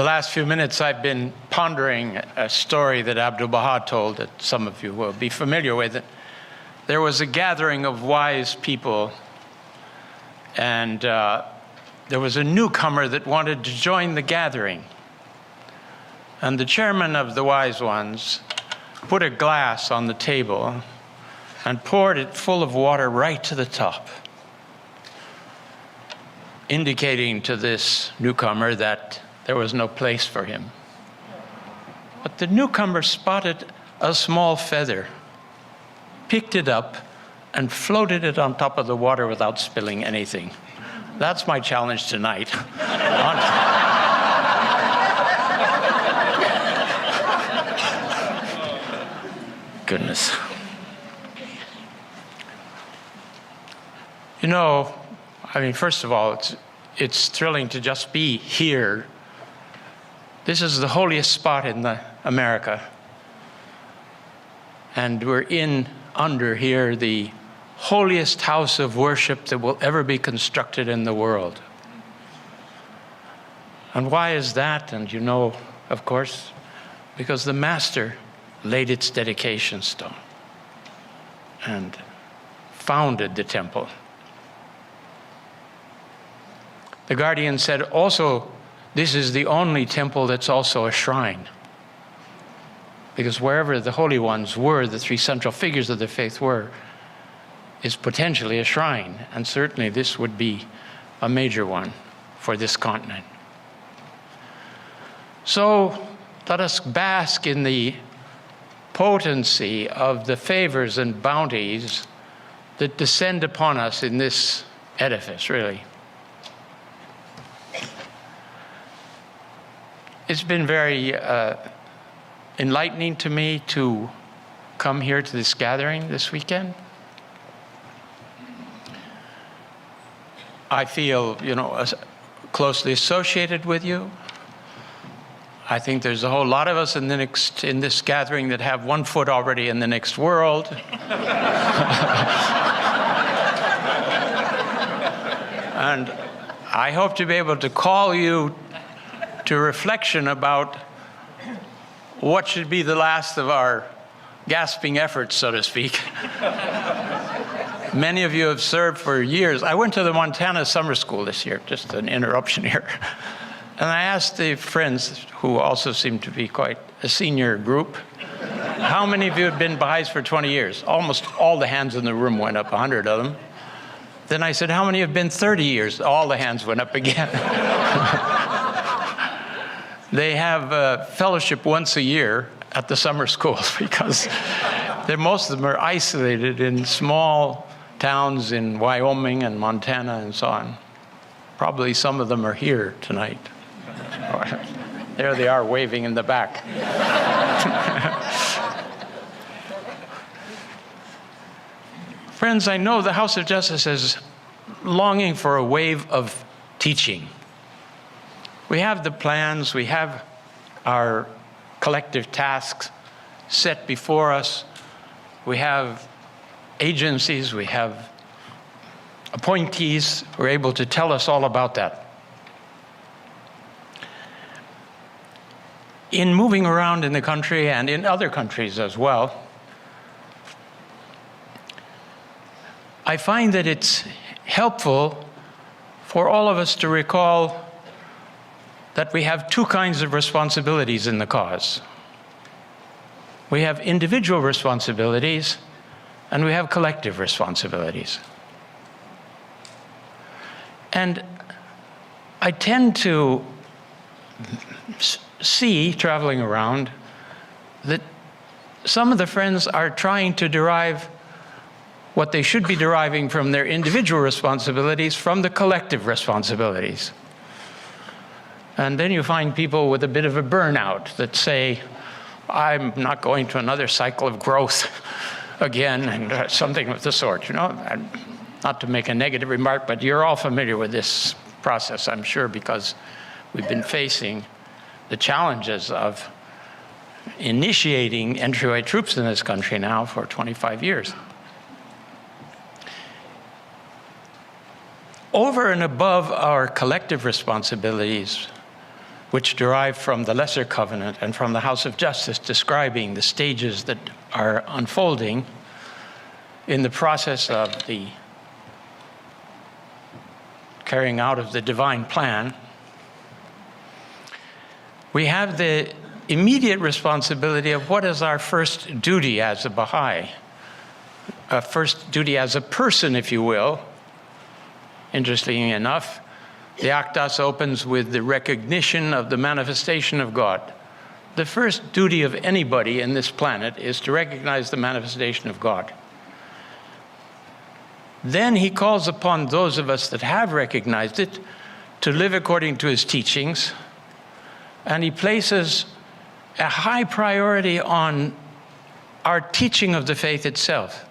The last few minutes I've been pondering a story that Abdu'l-Baha told that some of you will be familiar with. There was a gathering of wise people, and there was a newcomer that wanted to join the gathering. And the chairman of the wise ones put a glass on the table and poured it full of water right to the top, indicating to this newcomer that there was no place for him. But the newcomer spotted a small feather, picked it up, and floated it on top of the water without spilling anything. That's my challenge tonight. Goodness. You know, I mean, first of all, it's thrilling to just be here. This is the holiest spot in America. And we're under here, the holiest house of worship that will ever be constructed in the world. And why is that? And you know, of course, because the Master laid its dedication stone and founded the temple. The Guardian said also, this is the only temple that's also a shrine. Because wherever the holy ones were, the three central figures of the faith were, is potentially a shrine. And certainly this would be a major one for this continent. So let us bask in the potency of the favors and bounties that descend upon us in this edifice, really. It's been very enlightening to me to come here to this gathering this weekend. I feel, you know, closely associated with you. I think there's a whole lot of us in this gathering that have one foot already in the next world. And I hope to be able to call you to reflection about what should be the last of our gasping efforts, so to speak. Many of you have served for years. I went to the Montana summer school this year, just an interruption here. And I asked the friends, who also seem to be quite a senior group, how many of you have been Baha'is for 20 years? Almost all the hands in the room went up, 100 of them. Then I said, how many have been 30 years? All the hands went up again. They have fellowship once a year at the summer schools because most of them are isolated in small towns in Wyoming and Montana and so on. Probably some of them are here tonight. There they are waving in the back. Friends, I know the House of Justice is longing for a wave of teaching. We have the plans, we have our collective tasks set before us. We have agencies, we have appointees who are able to tell us all about that. In moving around in the country and in other countries as well, I find that it's helpful for all of us to recall that we have two kinds of responsibilities in the cause. We have individual responsibilities and we have collective responsibilities. And I tend to see, traveling around, that some of the friends are trying to derive what they should be deriving from their individual responsibilities from the collective responsibilities. And then you find people with a bit of a burnout that say, I'm not going to another cycle of growth again, and something of the sort, you know. And not to make a negative remark, but you're all familiar with this process, I'm sure, because we've been facing the challenges of initiating entryway troops in this country now for 25 years. Over and above our collective responsibilities, which derive from the Lesser Covenant and from the House of Justice, describing the stages that are unfolding in the process of the carrying out of the divine plan, we have the immediate responsibility of what is our first duty as a Baha'i, a first duty as a person, if you will. Interestingly enough, the Akdas opens with the recognition of the manifestation of God. The first duty of anybody in this planet is to recognize the manifestation of God. Then he calls upon those of us that have recognized it to live according to his teachings, and he places a high priority on our teaching of the faith itself.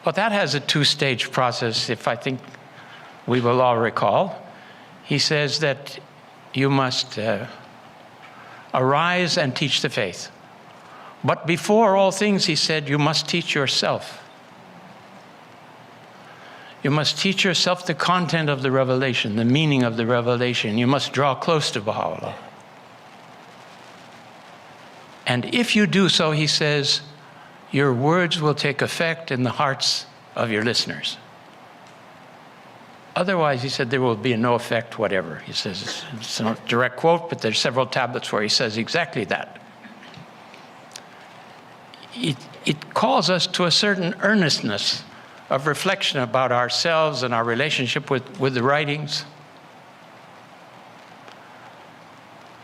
But that has a two-stage process, if I think we will all recall. He says that you must arise and teach the faith. But before all things, he said, you must teach yourself. You must teach yourself the content of the revelation, the meaning of the revelation. You must draw close to Baha'u'llah. And if you do so, he says, your words will take effect in the hearts of your listeners. Otherwise, he said, there will be no effect whatever. He says, it's not a direct quote, but there's several tablets where he says exactly that. It calls us to a certain earnestness of reflection about ourselves and our relationship with the writings.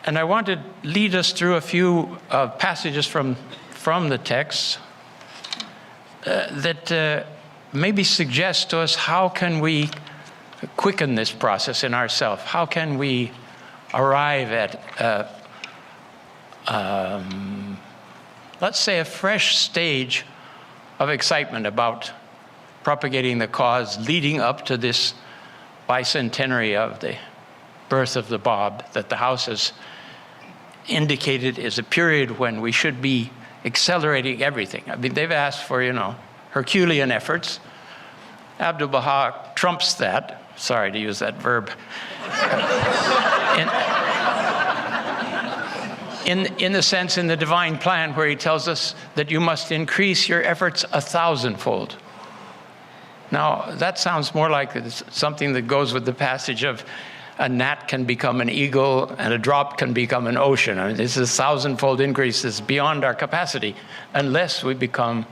And I want to lead us through a few passages from the text that maybe suggest to us how can we quicken this process in ourselves. How can we arrive at, let's say, a fresh stage of excitement about propagating the cause leading up to this bicentenary of the birth of the Bab that the House has indicated is a period when we should be accelerating everything. I mean, they've asked for, Herculean efforts. Abdu'l-Baha trumps that. Sorry to use that verb. In the sense in the divine plan where he tells us that you must increase your efforts 1,000-fold. Now, that sounds more like something that goes with the passage of a gnat can become an eagle and a drop can become an ocean. I mean, this is a 1,000-fold increase. This is beyond our capacity unless we become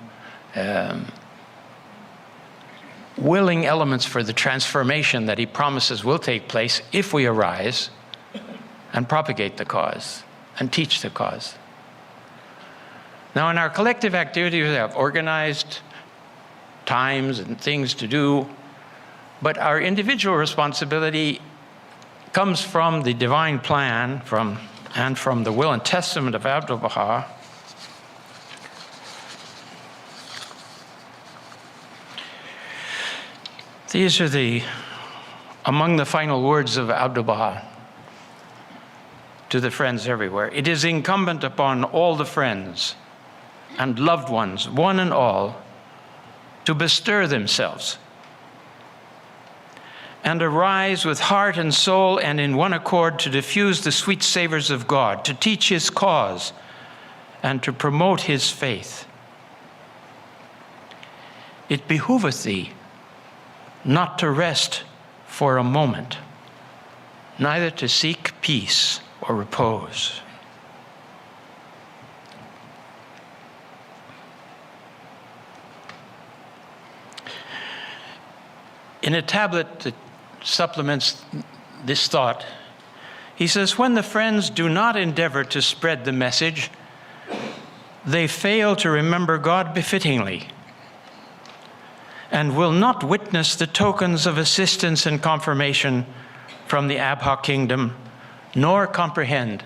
willing elements for the transformation that he promises will take place if we arise and propagate the cause and teach the cause. Now, in our collective activity, we have organized times and things to do, but our individual responsibility comes from the divine plan and from the will and testament of Abdu'l-Baha. These are among the final words of Abdu'l-Baha to the friends everywhere. It is incumbent upon all the friends and loved ones, one and all, to bestir themselves and arise with heart and soul and in one accord to diffuse the sweet savors of God, to teach his cause and to promote his faith. It behooveth thee not to rest for a moment, neither to seek peace or repose. In a tablet that supplements this thought, he says, when the friends do not endeavor to spread the message, they fail to remember God befittingly and will not witness the tokens of assistance and confirmation from the Abha kingdom, nor comprehend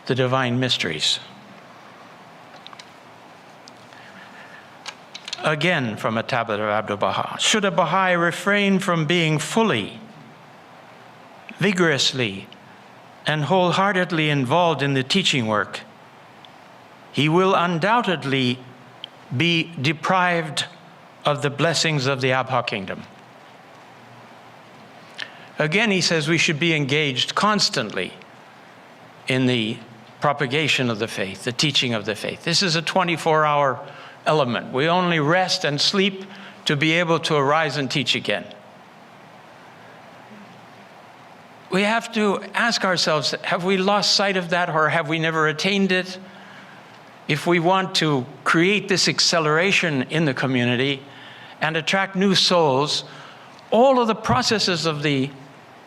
the divine mysteries. Again, from a tablet of Abdu'l-Baha, should a Baha'i refrain from being fully, vigorously, and wholeheartedly involved in the teaching work, he will undoubtedly be deprived of the blessings of the Abha kingdom. Again, he says we should be engaged constantly in the propagation of the faith, the teaching of the faith. This is a 24-hour element. We only rest and sleep to be able to arise and teach again. We have to ask ourselves, have we lost sight of that, or have we never attained it? If we want to create this acceleration in the community and attract new souls, all of the processes of the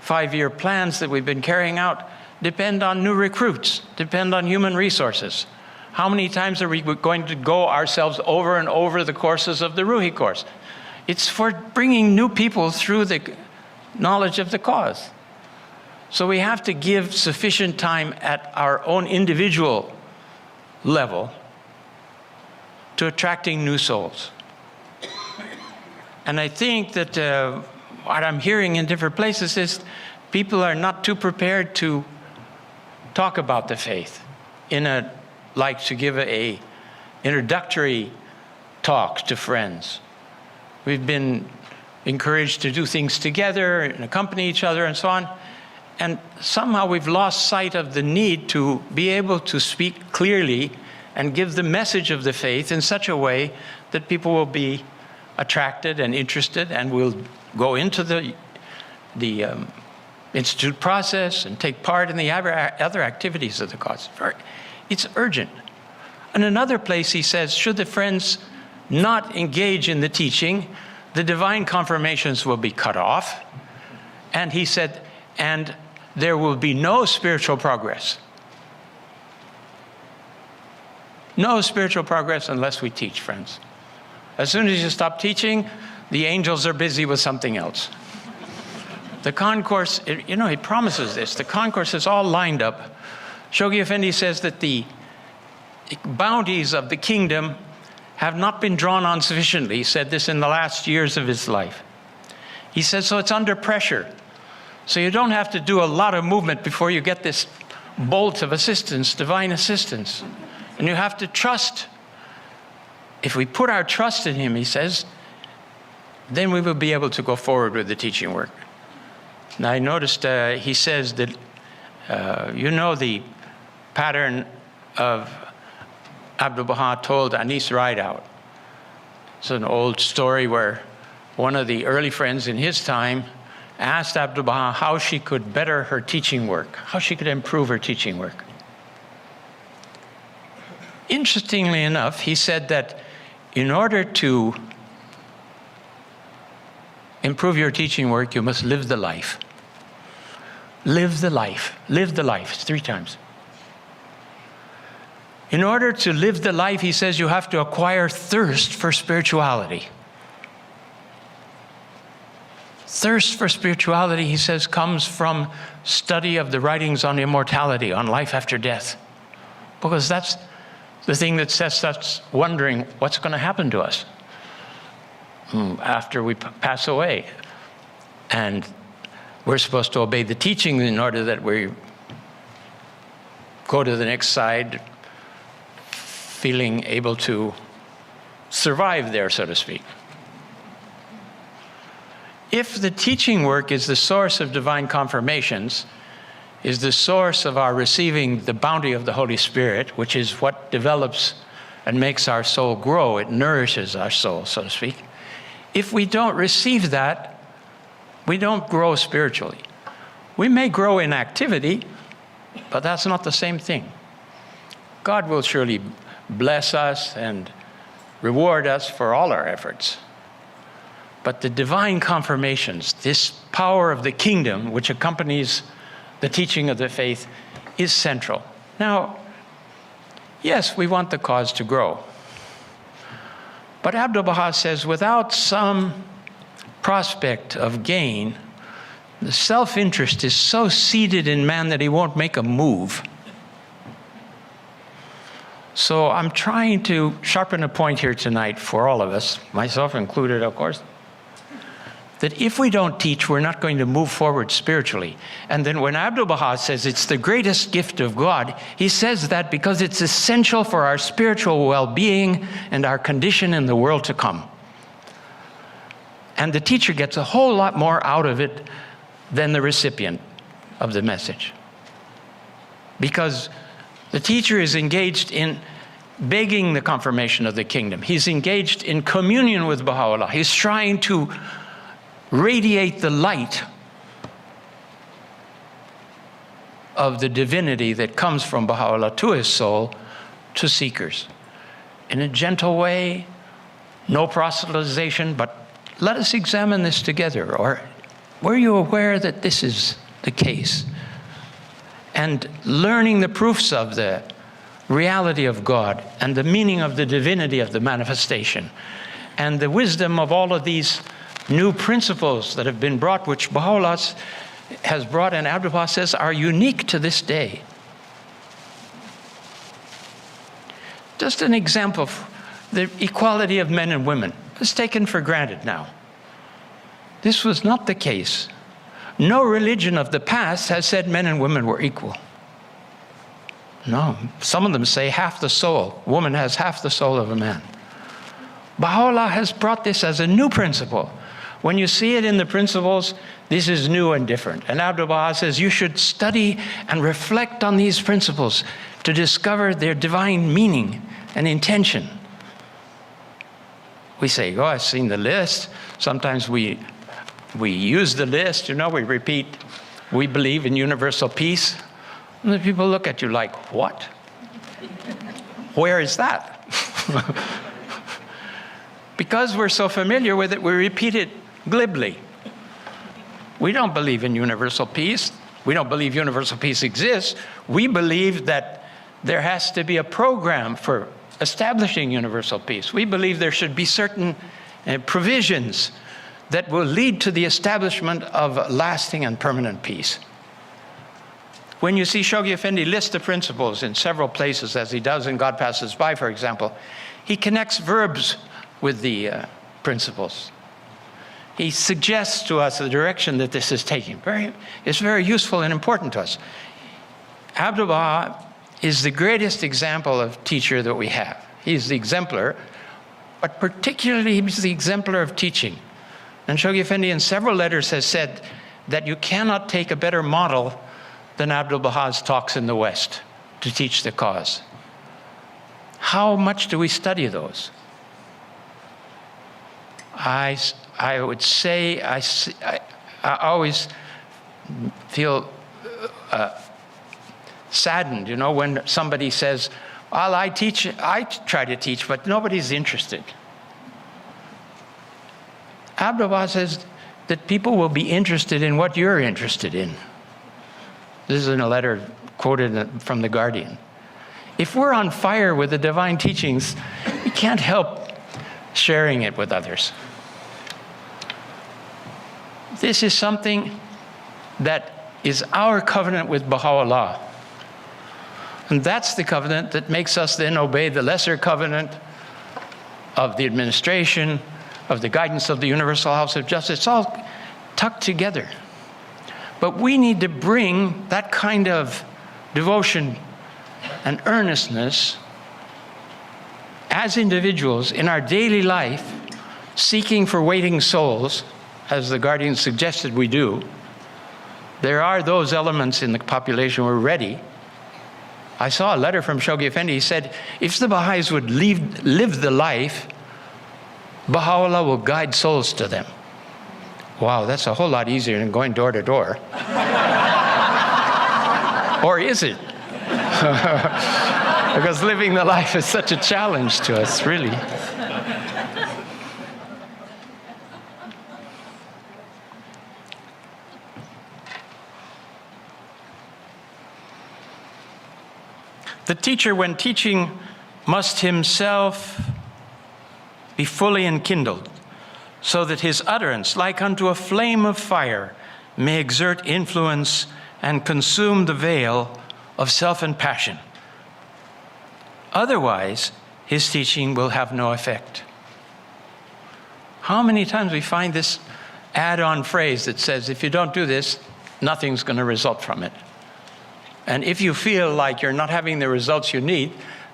5-year plans that we've been carrying out depend on new recruits, depend on human resources. How many times are we going to go ourselves over and over the courses of the Ruhi course? It's for bringing new people through the knowledge of the cause. So we have to give sufficient time at our own individual level to attracting new souls. And I think that what I'm hearing in different places is people are not too prepared to talk about the faith like to give a introductory talk to friends. We've been encouraged to do things together and accompany each other and so on. And somehow we've lost sight of the need to be able to speak clearly and give the message of the faith in such a way that people will be attracted and interested and will go into the institute process and take part in the other activities of the cause. It's urgent. In another place he says, should the friends not engage in the teaching, the divine confirmations will be cut off. And he said, and there will be no spiritual progress. No spiritual progress unless we teach, friends. As soon as you stop teaching, the angels are busy with something else. The concourse, he promises this. The concourse is all lined up. Shoghi Effendi says that the bounties of the kingdom have not been drawn on sufficiently. He said this in the last years of his life. He said, so it's under pressure. So you don't have to do a lot of movement before you get this bolt of assistance, divine assistance. And you have to trust. If we put our trust in him, he says, then we will be able to go forward with the teaching work. Now I noticed he says that, the pattern of Abdu'l-Baha told Anis Rideout. It's an old story where one of the early friends in his time asked Abdu'l-Baha how she could better her teaching work, how she could improve her teaching work. Interestingly enough, he said that in order to improve your teaching work, you must live the life. Live the life. Live the life. It's 3 times. In order to live the life, he says, you have to acquire thirst for spirituality. Thirst for spirituality, he says, comes from study of the writings on immortality, on life after death. Because that's the thing that sets us wondering what's going to happen to us after we pass away. And we're supposed to obey the teaching in order that we go to the next side feeling able to survive there, so to speak. If the teaching work is the source of divine confirmations, is the source of our receiving the bounty of the Holy Spirit, which is what develops and makes our soul grow, it nourishes our soul, so to speak. If we don't receive that, we don't grow spiritually. We may grow in activity, but that's not the same thing. God will surely bless us and reward us for all our efforts. But the divine confirmations, this power of the kingdom which accompanies the teaching of the faith, is central. Now, yes, we want the cause to grow. But Abdu'l-Baha says, without some prospect of gain, the self-interest is so seated in man that he won't make a move. So I'm trying to sharpen a point here tonight for all of us, myself included, of course, that if we don't teach, we're not going to move forward spiritually. And then when Abdu'l-Baha says it's the greatest gift of God, he says that because it's essential for our spiritual well-being and our condition in the world to come. And the teacher gets a whole lot more out of it than the recipient of the message. Because the teacher is engaged in begging the confirmation of the kingdom. He's engaged in communion with Baha'u'llah. He's trying to radiate the light of the divinity that comes from Baha'u'llah to his soul, to seekers. In a gentle way, no proselytization, but let us examine this together. Or were you aware that this is the case? And learning the proofs of the reality of God and the meaning of the divinity of the manifestation and the wisdom of all of these new principles that have been brought, which Baha'u'llah has brought, and Abdu'l-Baha says are unique to this day. Just an example of the equality of men and women. It's taken for granted now. This was not the case. No religion of the past has said men and women were equal. No. Some of them say half the soul. Woman has half the soul of a man. Baha'u'llah has brought this as a new principle. When you see it in the principles, this is new and different. And Abdu'l-Baha says you should study and reflect on these principles to discover their divine meaning and intention. We say, oh, I've seen the list. Sometimes we use the list, we repeat, we believe in universal peace. And the people look at you like, what? Where is that? Because we're so familiar with it, we repeat it glibly. We don't believe in universal peace. We don't believe universal peace exists. We believe that there has to be a program for establishing universal peace. We believe there should be certain provisions that will lead to the establishment of lasting and permanent peace. When you see Shoghi Effendi list the principles in several places, as he does in God Passes By, for example, he connects verbs with the principles. He suggests to us the direction that this is taking. It's very useful and important to us. Abdu'l-Baha is the greatest example of teacher that we have. He's the exemplar, but particularly he's the exemplar of teaching. And Shoghi Effendi in several letters has said that you cannot take a better model than Abdu'l-Baha's talks in the West to teach the cause. How much do we study those? I would say I always feel saddened, when somebody says, well, I try to teach, but nobody's interested. Abdu'l-Baha says that people will be interested in what you're interested in. This is in a letter quoted from The Guardian. If we're on fire with the divine teachings, we can't help sharing it with others. This is something that is our covenant with Baha'u'llah. And that's the covenant that makes us then obey the lesser covenant of the administration, of the guidance of the Universal House of Justice. It's all tucked together. But we need to bring that kind of devotion and earnestness as individuals in our daily life, seeking for waiting souls, as the Guardian suggested we do. There are those elements in the population who are ready. I saw a letter from Shoghi Effendi. He said, if the Baha'is would live the life, Baha'u'llah will guide souls to them. Wow, that's a whole lot easier than going door to door. Or is it? Because living the life is such a challenge to us, really. The teacher, when teaching, must himself be fully enkindled, so that his utterance, like unto a flame of fire, may exert influence and consume the veil of self and passion. Otherwise, his teaching will have no effect. How many times we find this add-on phrase that says, if you don't do this, nothing's going to result from it. And if you feel like you're not having the results you need,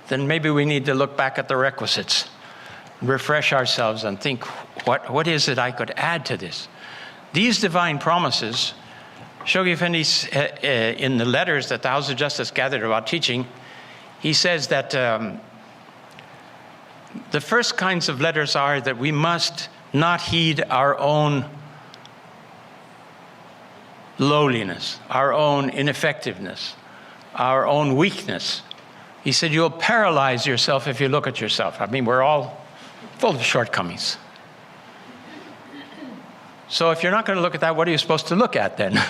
then maybe we need to look back at the requisites, refresh ourselves and think, what is it I could add to this? These divine promises Shoghi Effendi, in the letters that the House of Justice gathered about teaching, he says that the first kinds of letters are that we must not heed our own lowliness, our own ineffectiveness, our own weakness. He said, you'll paralyze yourself if you look at yourself. I mean, we're all full of shortcomings. So if you're not going to look at that, what are you supposed to look at then?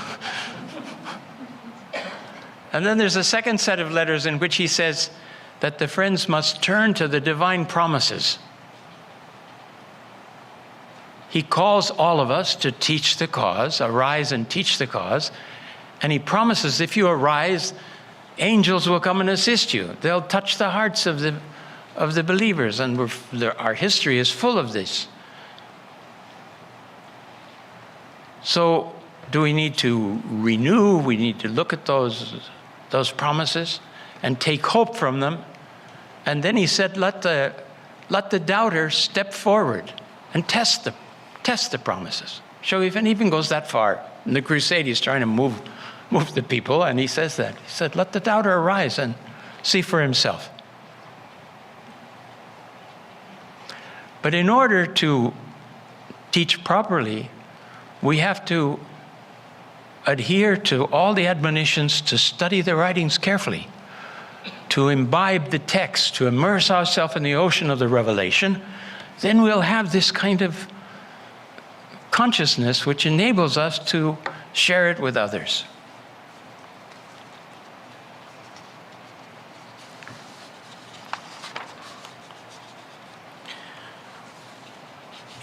And then there's a second set of letters in which he says that the friends must turn to the divine promises. He calls all of us to teach the cause, arise and teach the cause. And he promises if you arise, angels will come and assist you. They'll touch the hearts of the believers. And our history is full of this. So do we need to renew? We need to look at those promises and take hope from them. And then he said, let the doubter step forward and test the promises. So he even goes that far. In the crusade, he's trying to move the people, and he says that. He said, let the doubter arise and see for himself. But in order to teach properly, we have to adhere to all the admonitions to study the writings carefully, to imbibe the text, to immerse ourselves in the ocean of the revelation. Then we'll have this kind of consciousness which enables us to share it with others.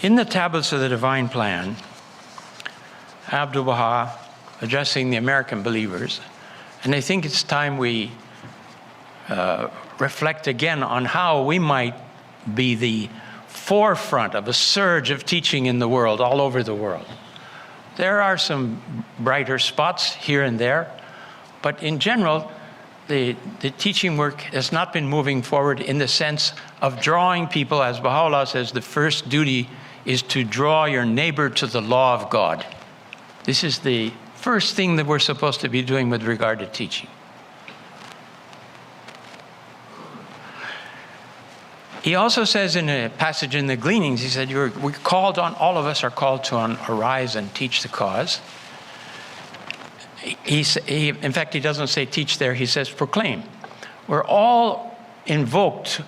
In the Tablets of the Divine Plan, Abdu'l-Baha addressing the American believers, and I think it's time we reflect again on how we might be the forefront of a surge of teaching in the world, all over the world. There are some brighter spots here and there, but in general, the teaching work has not been moving forward in the sense of drawing people, as Baha'u'llah says, the first duty is to draw your neighbor to the law of God. This is the first thing that we're supposed to be doing with regard to teaching. He also says in a passage in the Gleanings, he said, all of us are called to arise and teach the cause. In fact, he doesn't say teach there, he says proclaim. We're all invoked.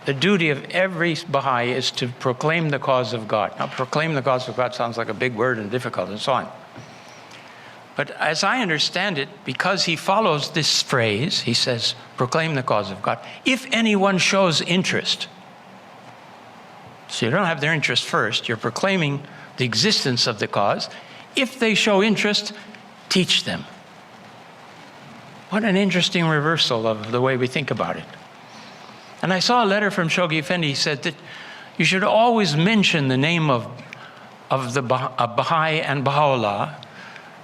The duty of every Baha'i is to proclaim the cause of God. Now, proclaim the cause of God sounds like a big word and difficult and so on. But as I understand it, because he follows this phrase, he says, proclaim the cause of God. If anyone shows interest, so you don't have their interest first, you're proclaiming the existence of the cause. If they show interest, teach them. What an interesting reversal of the way we think about it. And I saw a letter from Shoghi Effendi. He said that you should always mention the name of Baha'i and Baha'u'llah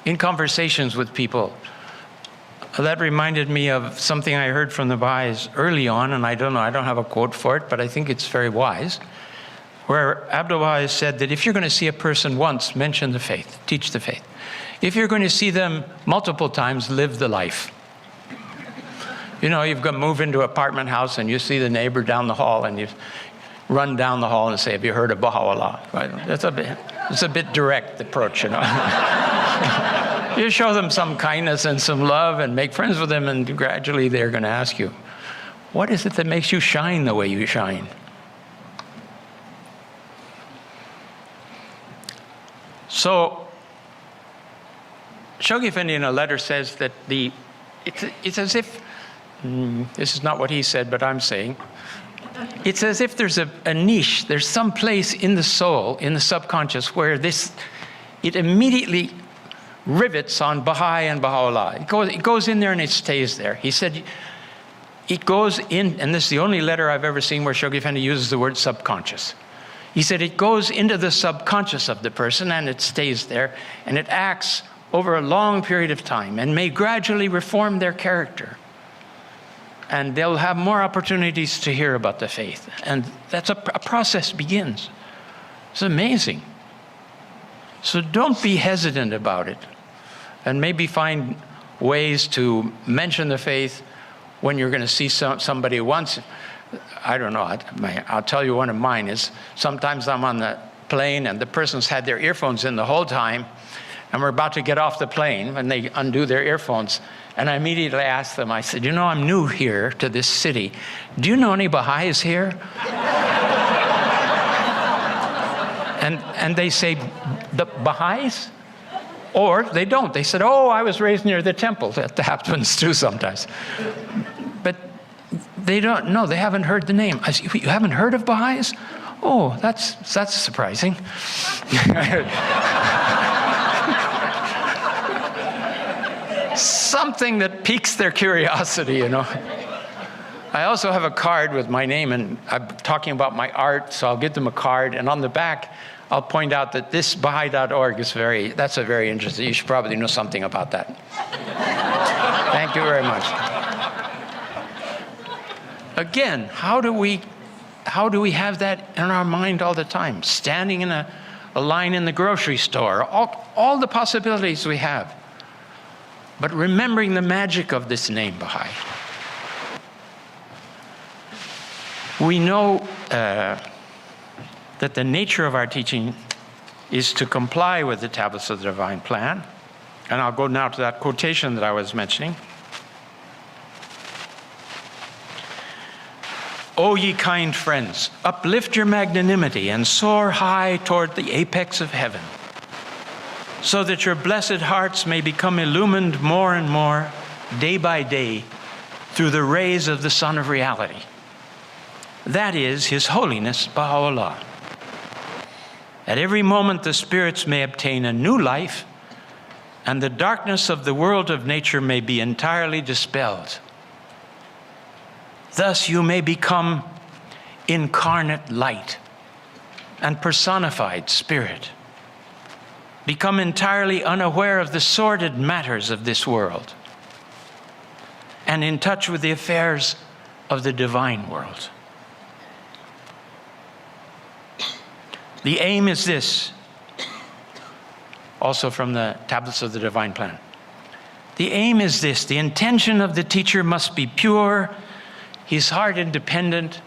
in conversations with people. That reminded me of something I heard from the Baha'is early on, and I don't have a quote for it, but I think it's very wise, where Abdu'l-Baha said that if you're going to see a person once, mention the faith, teach the faith. If you're going to see them multiple times, live the life. You know, you've got to move into an apartment house and you see the neighbor down the hall and you run down the hall and say, have you heard of Baha'u'llah? Right? It's a bit direct approach, you know. You show them some kindness and some love and make friends with them, and gradually they're going to ask you, what is it that makes you shine the way you shine? So, Shoghi Effendi in a letter says that it's as if, this is not what he said, but I'm saying, it's as if there's a niche, there's some place in the soul, in the subconscious, where it immediately rivets on Baha'i and Baha'u'llah. It goes in there and it stays there. He said, it goes in, and this is the only letter I've ever seen where Shoghi Effendi uses the word subconscious. He said it goes into the subconscious of the person and it stays there, and it acts over a long period of time and may gradually reform their character. And they'll have more opportunities to hear about the faith. And that's a process begins. It's amazing. So don't be hesitant about it. and maybe find ways to mention the faith when you're going to see somebody once. I don't know, I'll tell you one of mine is, sometimes I'm on the plane and the person's had their earphones in the whole time, and we're about to get off the plane, and they undo their earphones. And I immediately asked them, I said, I'm new here to this city. Do you know any Baha'is here? and they say, the Baha'is? Or they don't. They said, I was raised near the temple. That happens too sometimes. But they don't know. They haven't heard the name. I said, you haven't heard of Baha'is? Oh, that's surprising. Something that piques their curiosity, I also have a card with my name, and I'm talking about my art, so I'll give them a card, and on the back, I'll point out that this Baha'i.org is that's a very interesting, you should probably know something about that. Thank you very much. Again, how do we have that in our mind all the time? Standing in a line in the grocery store, all the possibilities we have. But remembering the magic of this name, Baha'i. We know that the nature of our teaching is to comply with the tablets of the divine plan. And I'll go now to that quotation that I was mentioning. O ye kind friends, uplift your magnanimity and soar high toward the apex of heaven, so that your blessed hearts may become illumined more and more, day by day, through the rays of the Sun of Reality. That is His Holiness Baha'u'llah. At every moment the spirits may obtain a new life, and the darkness of the world of nature may be entirely dispelled. Thus you may become incarnate light and personified spirit. Become entirely unaware of the sordid matters of this world and in touch with the affairs of the divine world. The aim is this, also from the Tablets of the Divine Plan. The aim is this: the intention of the teacher must be pure, his heart independent,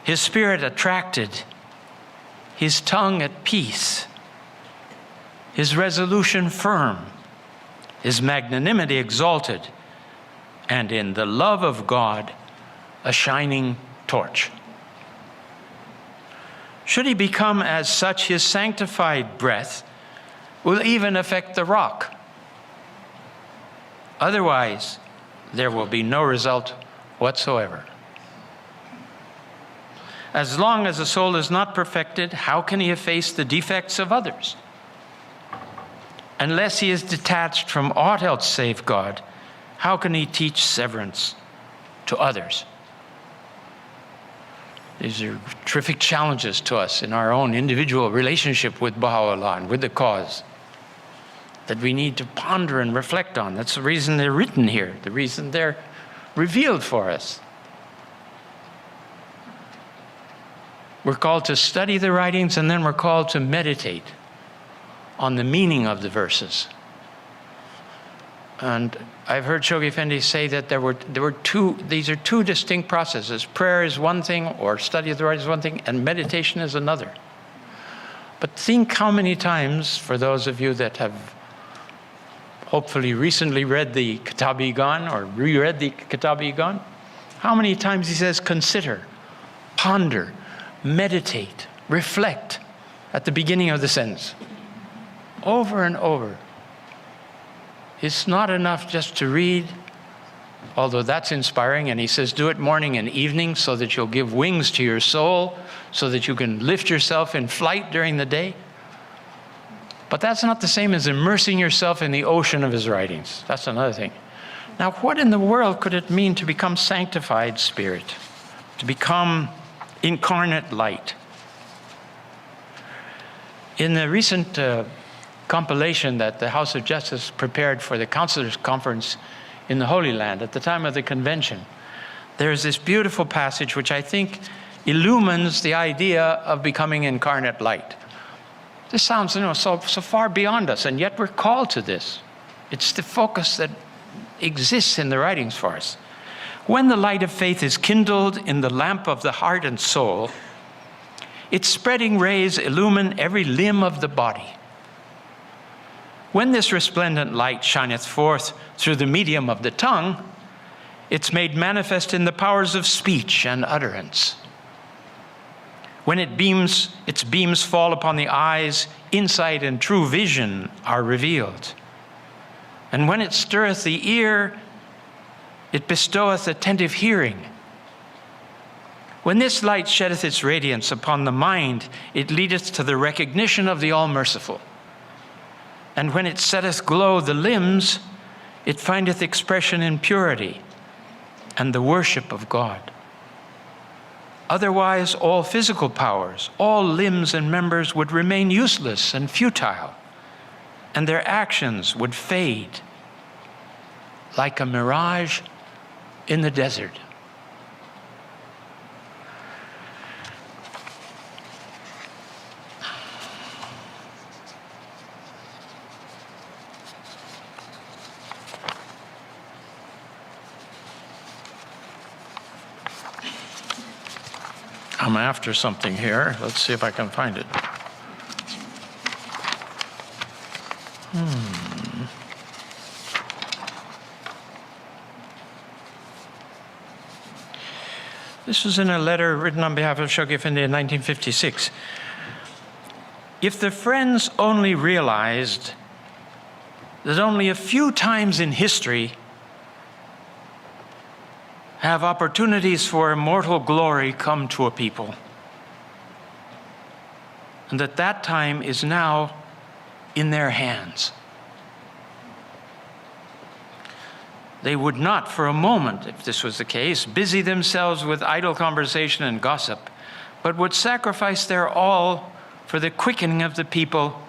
his spirit attracted, his tongue at peace, his resolution firm, his magnanimity exalted, and in the love of God, a shining torch. Should he become as such, his sanctified breath will even affect the rock. Otherwise, there will be no result whatsoever. As long as the soul is not perfected, how can he efface the defects of others? Unless he is detached from aught else save God, how can he teach severance to others? These are terrific challenges to us in our own individual relationship with Baha'u'llah and with the cause that we need to ponder and reflect on. That's the reason they're written here, the reason they're revealed for us. We're called to study the writings, and then we're called to meditate on the meaning of the verses. And I've heard Shoghi Effendi say that these are two distinct processes. Prayer is one thing, or study of the writings is one thing, and meditation is another. But think how many times, for those of you that have hopefully recently read the Kitab-i-Iqan or reread the Kitab-i-Iqan, how many times he says consider, ponder, meditate, reflect at the beginning of the sentence. Over and over. It's not enough just to read, although that's inspiring, and he says do it morning and evening so that you'll give wings to your soul, so that you can lift yourself in flight during the day. But that's not the same as immersing yourself in the ocean of his writings. That's another thing. Now, what in the world could it mean to become sanctified spirit, to become incarnate light? In the recent compilation that the House of Justice prepared for the Councilors' Conference in the Holy Land at the time of the convention, there's this beautiful passage which I think illumines the idea of becoming incarnate light. This sounds so far beyond us, and yet we're called to this. It's the focus that exists in the writings for us. When the light of faith is kindled in the lamp of the heart and soul, its spreading rays illumine every limb of the body. When this resplendent light shineth forth through the medium of the tongue, it's made manifest in the powers of speech and utterance. When its beams fall upon the eyes, insight and true vision are revealed. And when it stirreth the ear, it bestoweth attentive hearing. When this light sheddeth its radiance upon the mind, it leadeth to the recognition of the All-Merciful. And when it setteth glow the limbs, it findeth expression in purity and the worship of God. Otherwise, all physical powers, all limbs and members would remain useless and futile, and their actions would fade like a mirage in the desert. I'm after something here. Let's see if I can find it. This was in a letter written on behalf of Shoghi Effendi in 1956. If the Friends only realized that only a few times in history have opportunities for immortal glory come to a people, and that time is now in their hands, they would not for a moment, if this was the case, busy themselves with idle conversation and gossip, but would sacrifice their all for the quickening of the people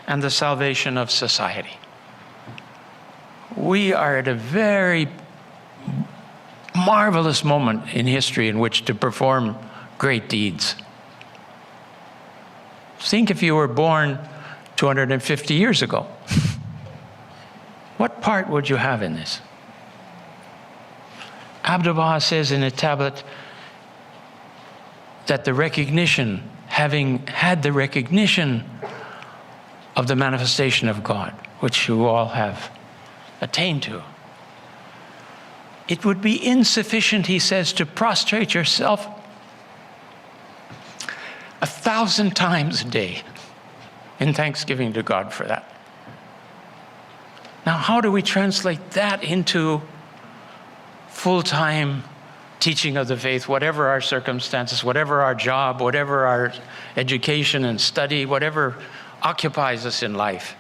and the salvation of society. We are at a very marvelous moment in history in which to perform great deeds. Think if you were born 250 years ago. What part would you have in this? Abdu'l-Baha says in a tablet that the recognition, having had the recognition of the manifestation of God, which you all have attained to, it would be insufficient, he says, to prostrate yourself 1,000 times a day in thanksgiving to God for that. Now, how do we translate that into full-time teaching of the faith, whatever our circumstances, whatever our job, whatever our education and study, whatever occupies us in life?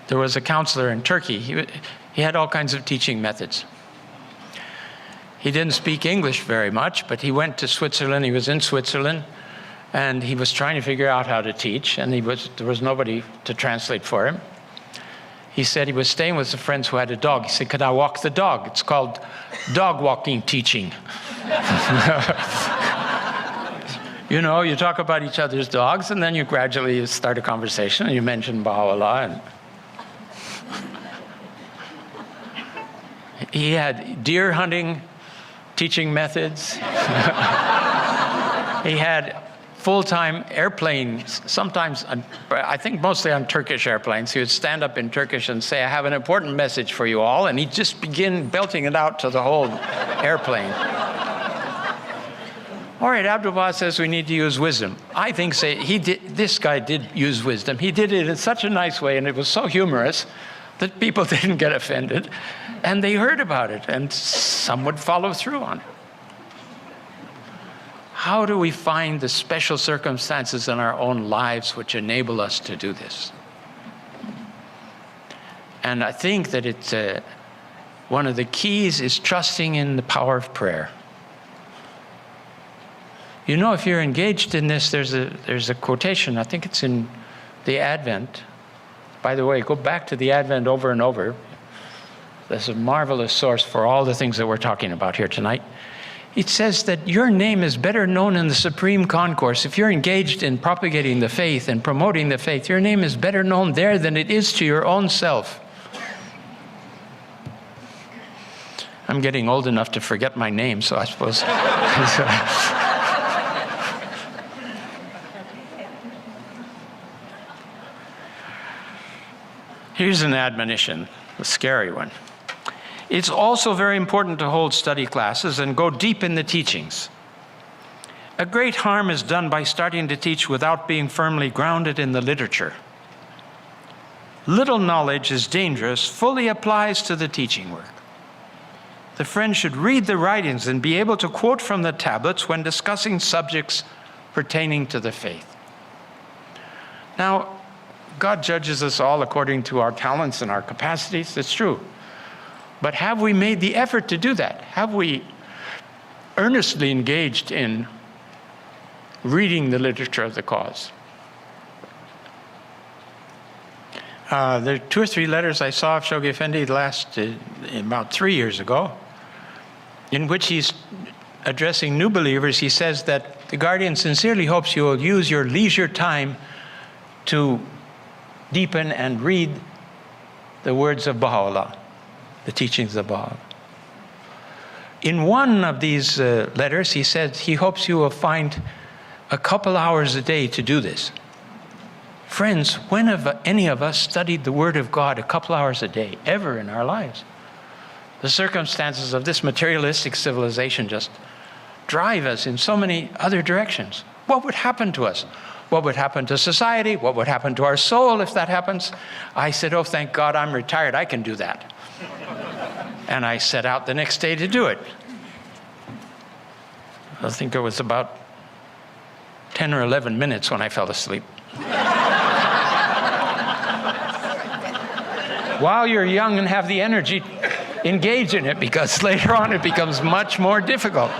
There was a counselor in Turkey. He had all kinds of teaching methods. He didn't speak English very much, but he went to Switzerland. He was in Switzerland, and he was trying to figure out how to teach, and there was nobody to translate for him. He said he was staying with some friends who had a dog. He said, "Could I walk the dog?" It's called dog walking teaching. You know, you talk about each other's dogs, and then you gradually start a conversation, and you mention Baha'u'llah. And he had deer hunting teaching methods. He had full-time airplanes, sometimes, I think mostly on Turkish airplanes. He would stand up in Turkish and say, "I have an important message for you all," and he'd just begin belting it out to the whole airplane. All right, Abdu'l-Baha says we need to use wisdom. I think this guy did use wisdom. He did it in such a nice way, and it was so humorous that people didn't get offended, and they heard about it, and some would follow through on it. How do we find the special circumstances in our own lives which enable us to do this? And I think that it's one of the keys is trusting in the power of prayer. You know, if you're engaged in this, there's a quotation. I think it's in the Advent. By the way, go back to the Advent over and over. That's a marvelous source for all the things that we're talking about here tonight. It says that your name is better known in the Supreme Concourse. If you're engaged in propagating the faith and promoting the faith, your name is better known there than it is to your own self. I'm getting old enough to forget my name, so I suppose. Here's an admonition, a scary one. It's also very important to hold study classes and go deep in the teachings. A great harm is done by starting to teach without being firmly grounded in the literature. Little knowledge is dangerous, fully applies to the teaching work. The friend should read the writings and be able to quote from the tablets when discussing subjects pertaining to the faith. Now, God judges us all according to our talents and our capacities. That's true. But have we made the effort to do that? Have we earnestly engaged in reading the literature of the cause? There are 2 or 3 letters I saw of Shoghi Effendi about 3 years ago, in which he's addressing new believers. He says that the Guardian sincerely hopes you will use your leisure time to deepen and read the words of Baha'u'llah, the teachings of Baha'u'llah. In one of these letters, he said he hopes you will find a couple hours a day to do this. Friends, when have any of us studied the Word of God a couple hours a day, ever in our lives? The circumstances of this materialistic civilization just drive us in so many other directions. What would happen to us? What would happen to society? What would happen to our soul if that happens? I said, oh, thank God I'm retired. I can do that. And I set out the next day to do it. I think it was about 10 or 11 minutes when I fell asleep. While you're young and have the energy, engage in it, because later on it becomes much more difficult.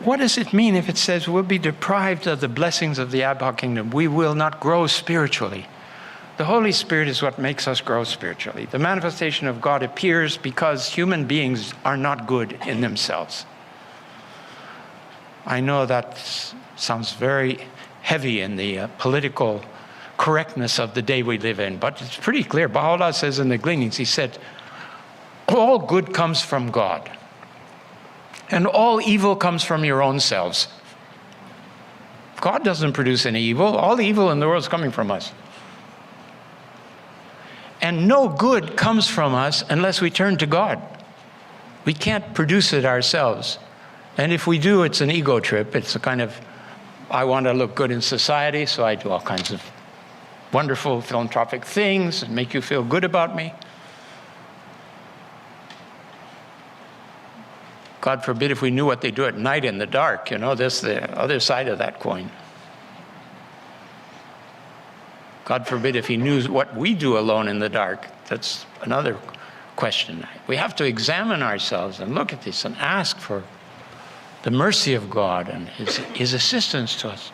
What does it mean if it says we'll be deprived of the blessings of the Abha kingdom? We will not grow spiritually. The Holy Spirit is what makes us grow spiritually. The manifestation of God appears because human beings are not good in themselves. I know that sounds very heavy in the political correctness of the day we live in, but it's pretty clear. Baha'u'llah says in the Gleanings, he said, all good comes from God, and all evil comes from your own selves. God doesn't produce any evil. All the evil in the world is coming from us. And no good comes from us unless we turn to God. We can't produce it ourselves. And if we do, it's an ego trip. It's a kind of, I want to look good in society, so I do all kinds of wonderful philanthropic things and make you feel good about me. God forbid if we knew what they do at night in the dark, you know, that's the other side of that coin. God forbid if he knew what we do alone in the dark. That's another question. We have to examine ourselves and look at this and ask for the mercy of God and his assistance to us.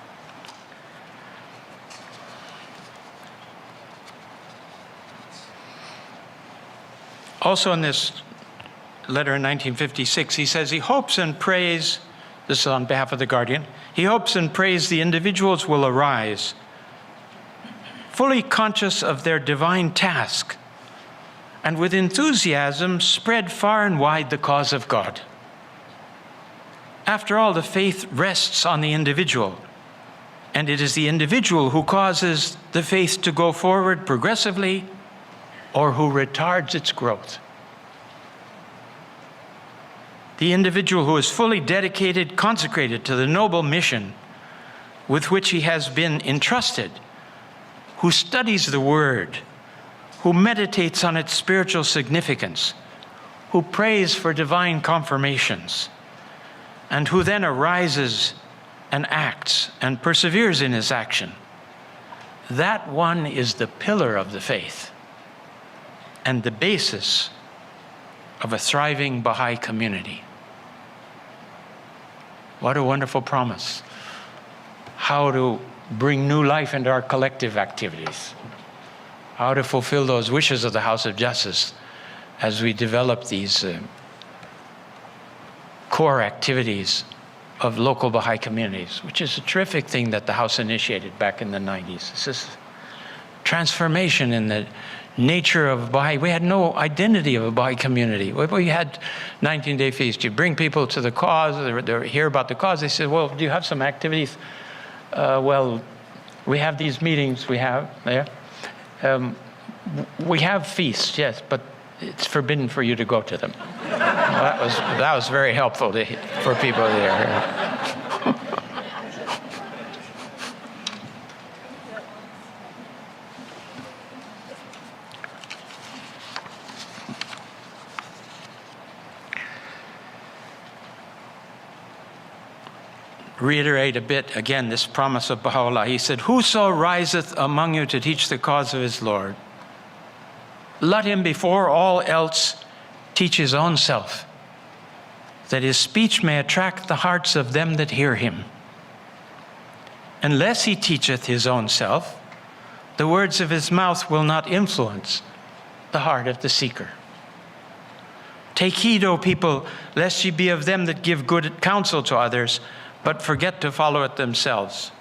Also in this letter in 1956, he says he hopes and prays, this is on behalf of the Guardian, he hopes and prays the individuals will arise fully conscious of their divine task, and with enthusiasm spread far and wide the cause of God. After all, the faith rests on the individual, and it is the individual who causes the faith to go forward progressively or who retards its growth. The individual who is fully dedicated, consecrated to the noble mission with which he has been entrusted, who studies the Word, who meditates on its spiritual significance, who prays for divine confirmations, and who then arises and acts and perseveres in his action. That one is the pillar of the faith and the basis of a thriving Baha'i community. What a wonderful promise. How to bring new life into our collective activities. How to fulfill those wishes of the House of Justice as we develop these core activities of local Baha'i communities, which is a terrific thing that the House initiated back in the 90s. This is transformation in the nature of Baha'i. We had no identity of a Baha'i community. We had 19-day feast. You bring people to the cause, they hear about the cause. They said, well, do you have some activities? Well, we have these meetings we have there. We have feasts, yes, but it's forbidden for you to go to them. That was very helpful for people there. Reiterate a bit again this promise of Baha'u'llah. He said, "Whoso riseth among you to teach the cause of his Lord, let him before all else teach his own self, that his speech may attract the hearts of them that hear him. Unless he teacheth his own self, the words of his mouth will not influence the heart of the seeker. Take heed, O people, lest ye be of them that give good counsel to others, but forget to follow it themselves.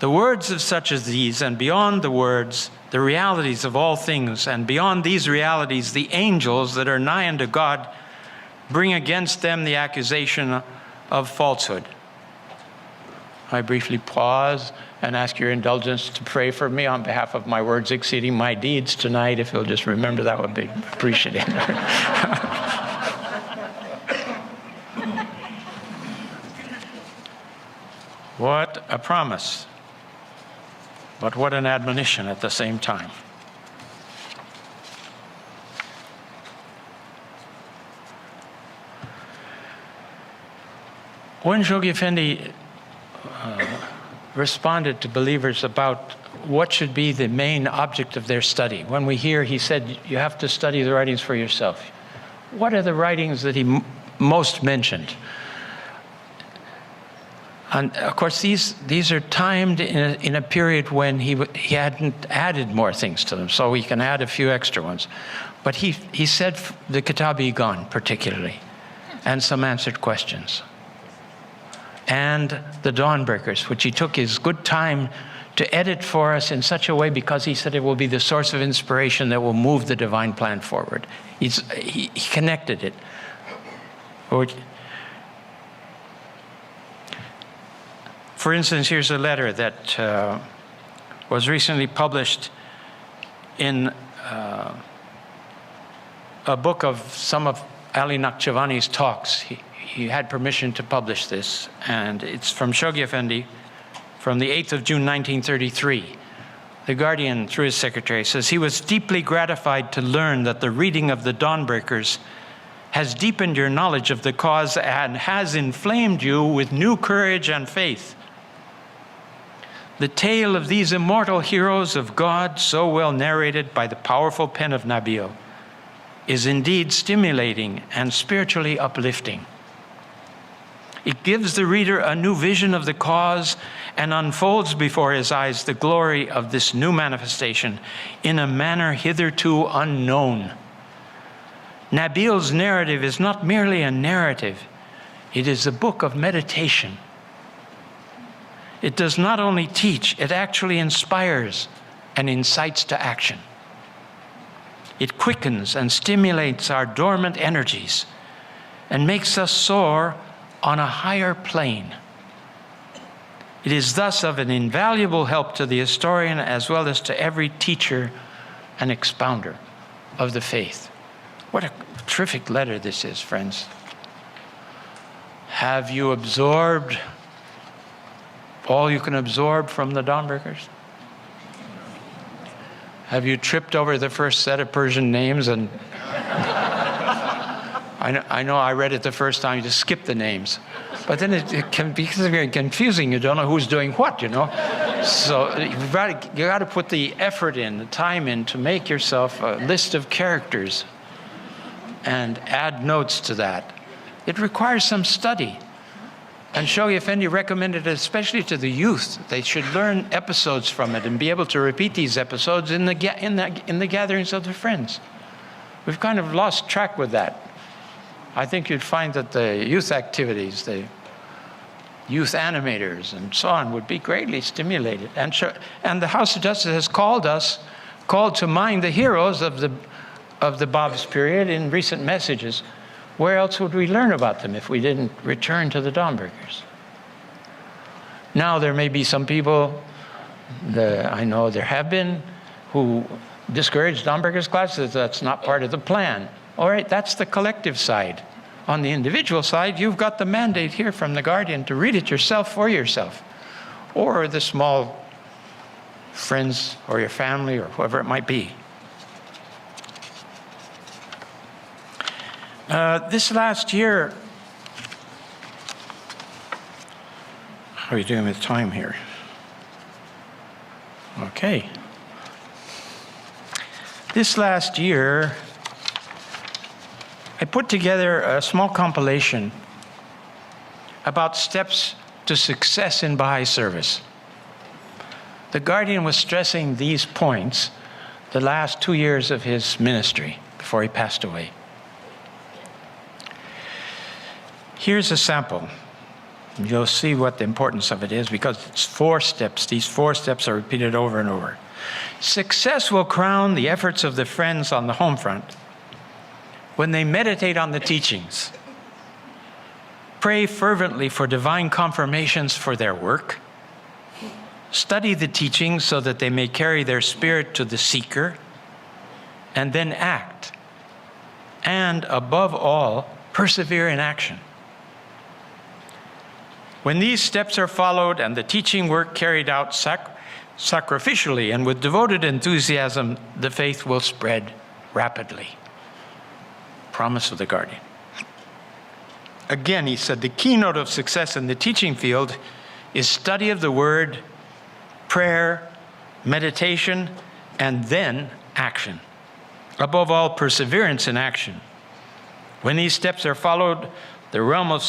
The words of such as these, and beyond the words, the realities of all things, and beyond these realities, the angels that are nigh unto God, bring against them the accusation of falsehood." I briefly pause and ask your indulgence to pray for me on behalf of my words exceeding my deeds tonight. If you'll just remember, that would be appreciated. What a promise, but what an admonition at the same time. When Shoghi Effendi responded to believers about what should be the main object of their study, when we hear he said, you have to study the writings for yourself. What are the writings that he most mentioned? And of course, these are timed in a period when he hadn't added more things to them, so we can add a few extra ones. But he said the Kitab-i-Igan particularly, and some answered questions. And the Dawnbreakers, which he took his good time to edit for us in such a way, because he said it will be the source of inspiration that will move the divine plan forward. He connected it. For instance, here's a letter that was recently published in a book of some of Ali Nakhjavani's talks. He had permission to publish this, and it's from Shoghi Effendi from the 8th of June, 1933. The Guardian, through his secretary, says, "He was deeply gratified to learn that the reading of the Dawnbreakers has deepened your knowledge of the cause and has inflamed you with new courage and faith. The tale of these immortal heroes of God, so well narrated by the powerful pen of Nabil, is indeed stimulating and spiritually uplifting. It gives the reader a new vision of the cause and unfolds before his eyes the glory of this new manifestation in a manner hitherto unknown. Nabil's narrative is not merely a narrative, it is a book of meditation. It does not only teach, it actually inspires and incites to action. It quickens and stimulates our dormant energies and makes us soar on a higher plane. It is thus of an invaluable help to the historian as well as to every teacher and expounder of the faith." What a terrific letter this is, friends. Have you absorbed all you can absorb from the Dawnbreakers? Have you tripped over the first set of Persian names? And I know I read it the first time, you just skip the names. But then it can be very confusing. You don't know who's doing what, you know. So you got to put the effort in, the time in to make yourself a list of characters and add notes to that. It requires some study. And Shoghi Effendi recommended it especially to the youth. They should learn episodes from it and be able to repeat these episodes in the gatherings of their friends. We've kind of lost track with that. I think you'd find that the youth activities, the youth animators and so on would be greatly stimulated. And the House of Justice has called to mind the heroes of the Bob's period in recent messages. Where else would we learn about them if we didn't return to the Domburgers? Now, there may be some people, I know there have been, who discourage Domburgers classes. That's not part of the plan. All right, that's the collective side. On the individual side, you've got the mandate here from the Guardian to read it yourself for yourself, or the small friends or your family or whoever it might be. This last year, how are you doing with time here? Okay. This last year, I put together a small compilation about steps to success in Baha'i service. The Guardian was stressing these points the last 2 years of his ministry before he passed away. Here's a sample. You'll see what the importance of it is because it's 4 steps. These 4 steps are repeated over and over. Success will crown the efforts of the friends on the home front when they meditate on the teachings, pray fervently for divine confirmations for their work, study the teachings so that they may carry their spirit to the seeker, and then act, and above all, persevere in action. When these steps are followed and the teaching work carried out sacrificially and with devoted enthusiasm, the faith will spread rapidly. Promise of the Guardian. Again, he said, the keynote of success in the teaching field is study of the word, prayer, meditation, and then action. Above all, perseverance in action. When these steps are followed, in the realm of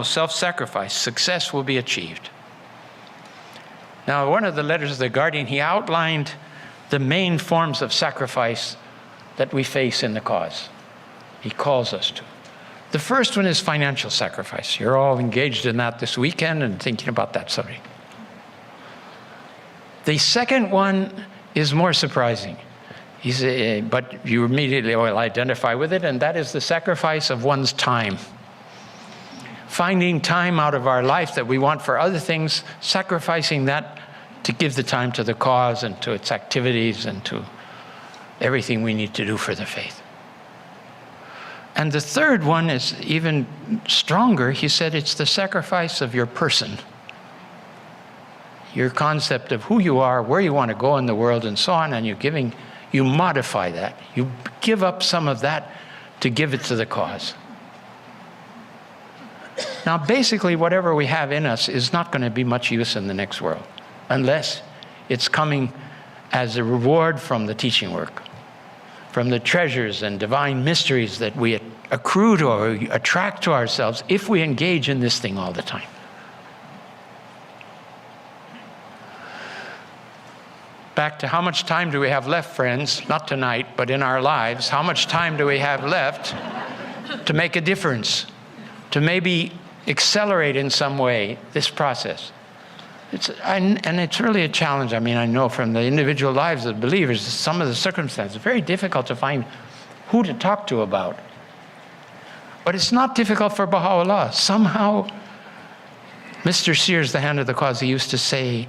self-sacrifice, success will be achieved. Now, one of the letters of the Guardian, he outlined the main forms of sacrifice that we face in the cause. He calls us to. The first one is financial sacrifice. You're all engaged in that this weekend and thinking about that subject. The second one is more surprising. But you immediately will identify with it, and that is the sacrifice of one's time. Finding time out of our life that we want for other things, sacrificing that to give the time to the cause and to its activities and to everything we need to do for the faith. And the third one is even stronger. He said it's the sacrifice of your person. Your concept of who you are, where you want to go in the world, and so on, and you modify that. You give up some of that to give it to the cause. Now, basically, whatever we have in us is not going to be much use in the next world, unless it's coming as a reward from the teaching work, from the treasures and divine mysteries that we accrue to or attract to ourselves if we engage in this thing all the time. Back to how much time do we have left, friends? Not tonight, but in our lives. How much time do we have left to make a difference, to maybe accelerate in some way this process? And it's really a challenge. I mean, I know from the individual lives of believers, some of the circumstances, very difficult to find who to talk to about. But it's not difficult for Baha'u'llah. Somehow, Mr. Sears, the hand of the cause, he used to say,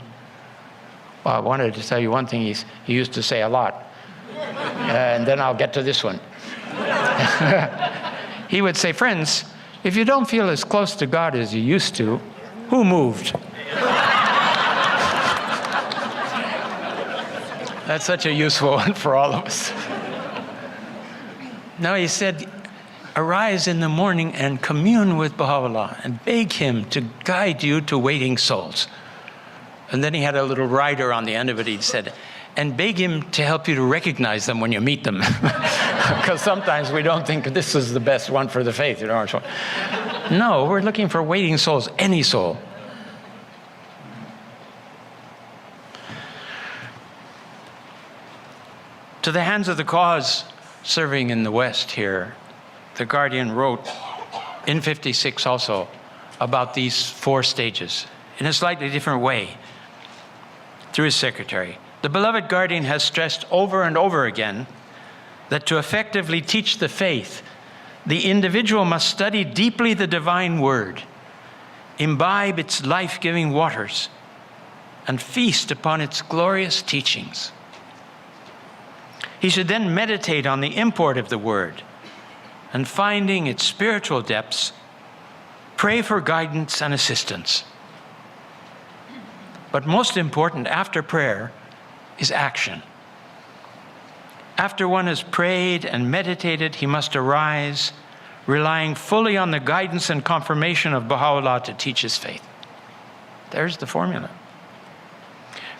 well, I wanted to tell you one thing he used to say a lot. And then I'll get to this one. He would say, friends, if you don't feel as close to God as you used to, who moved? That's such a useful one for all of us. Now he said, arise in the morning and commune with Baha'u'llah and beg him to guide you to waiting souls. And then he had a little rider on the end of it. He said, and beg him to help you to recognize them when you meet them. Because sometimes we don't think this is the best one for the faith. You know? No, we're looking for waiting souls, any soul. To the hands of the cause serving in the West here, the Guardian wrote in 56 also about these 4 stages in a slightly different way through his secretary. The beloved Guardian has stressed over and over again that to effectively teach the faith, the individual must study deeply the divine word, imbibe its life-giving waters, and feast upon its glorious teachings. He should then meditate on the import of the word, and finding its spiritual depths, pray for guidance and assistance. But most important, after prayer, is action. After one has prayed and meditated, he must arise, relying fully on the guidance and confirmation of Baha'u'llah to teach his faith. There's the formula.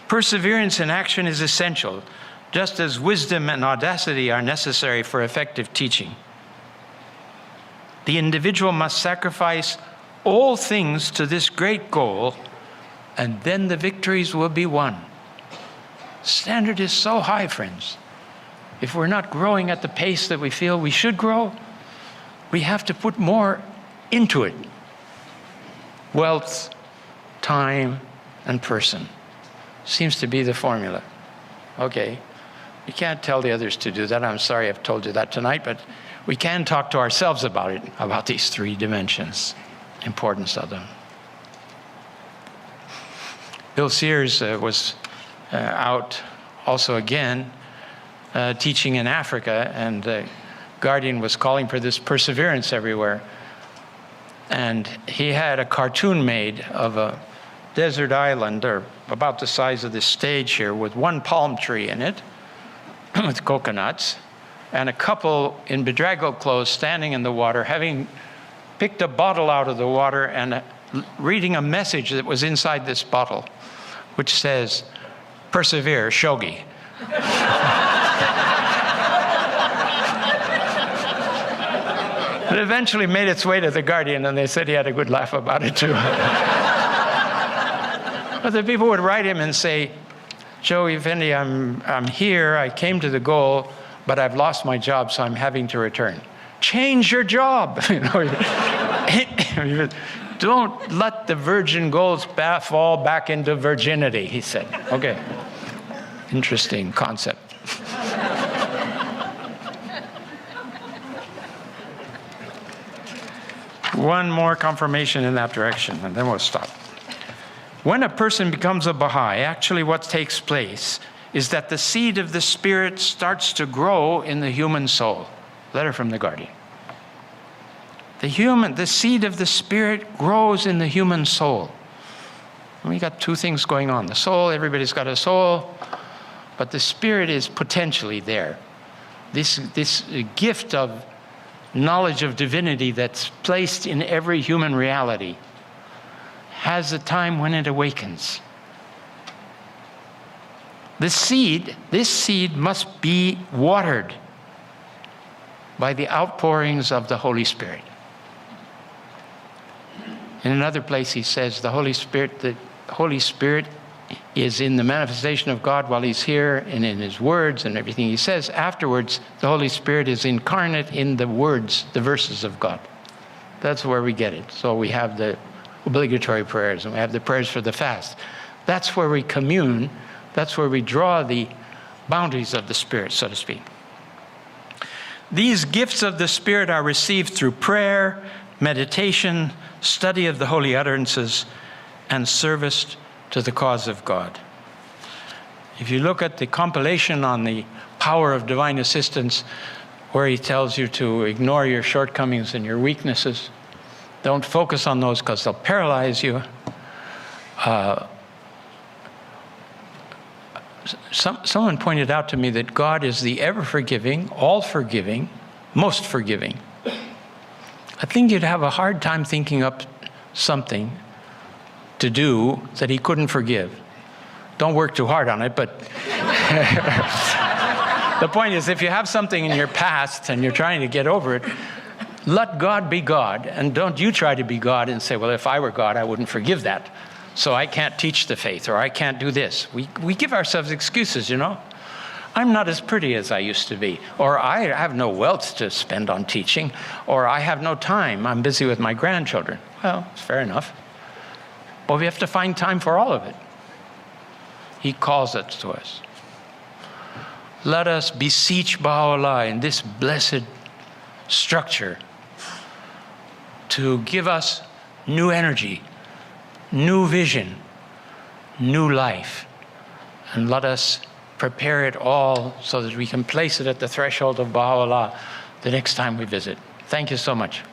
Perseverance in action is essential, just as wisdom and audacity are necessary for effective teaching. The individual must sacrifice all things to this great goal, and then the victories will be won. Standard is so high, friends. If we're not growing at the pace that we feel we should grow, we have to put more into it. Wealth, time, and person seems to be the formula. Okay, you can't tell the others to do that. I'm sorry I've told you that tonight, but we can talk to ourselves about it, about these 3 dimensions, importance of them. Bill Sears was out also again teaching in Africa, and the Guardian was calling for this perseverance everywhere. And he had a cartoon made of a desert island, or about the size of this stage here, with 1 palm tree in it, with coconuts, and a couple in bedraggled clothes standing in the water, having picked a bottle out of the water and reading a message that was inside this bottle, which says, "Persevere, Shogi." It eventually made its way to the Guardian, and they said he had a good laugh about it too. But the people would write him and say, "Joey Effendi, I'm here, I came to the goal, but I've lost my job, so I'm having to return." Change your job. Don't let the virgin goals fall back into virginity, he said. Okay, interesting concept. One more confirmation in that direction, and then we'll stop. When a person becomes a Baha'i, actually what takes place is that the seed of the Spirit starts to grow in the human soul. Letter from the Guardian. The seed of the Spirit grows in the human soul. And we got 2 things going on. The soul, everybody's got a soul, but the Spirit is potentially there. This gift of knowledge of divinity that's placed in every human reality has a time when it awakens. This seed must be watered by the outpourings of the Holy Spirit. In another place he says the Holy Spirit is in the manifestation of God while he's here and in his words and everything he says. Afterwards, the Holy Spirit is incarnate in the words, the verses of God. That's where we get it. So we have the obligatory prayers and we have the prayers for the fast. That's where we commune. That's where we draw the boundaries of the Spirit, so to speak. These gifts of the Spirit are received through prayer, meditation, study of the holy utterances, and service to the cause of God. If you look at the compilation on the power of divine assistance, where he tells you to ignore your shortcomings and your weaknesses, don't focus on those because they'll paralyze you. Someone pointed out to me that God is the ever-forgiving, all-forgiving, most forgiving. I think you'd have a hard time thinking up something to do that he couldn't forgive. Don't work too hard on it, but The point is, if you have something in your past and you're trying to get over it, let God be God, and don't you try to be God and say, well, if I were God, I wouldn't forgive that, so I can't teach the faith, or I can't do this. We give ourselves excuses, you know. I'm not as pretty as I used to be, or I have no wealth to spend on teaching, or I have no time, I'm busy with my grandchildren. Well, it's fair enough. But we have to find time for all of it. He calls it to us. Let us beseech Baha'u'llah in this blessed structure to give us new energy, new vision, new life. And let us prepare it all so that we can place it at the threshold of Baha'u'llah the next time we visit. Thank you so much.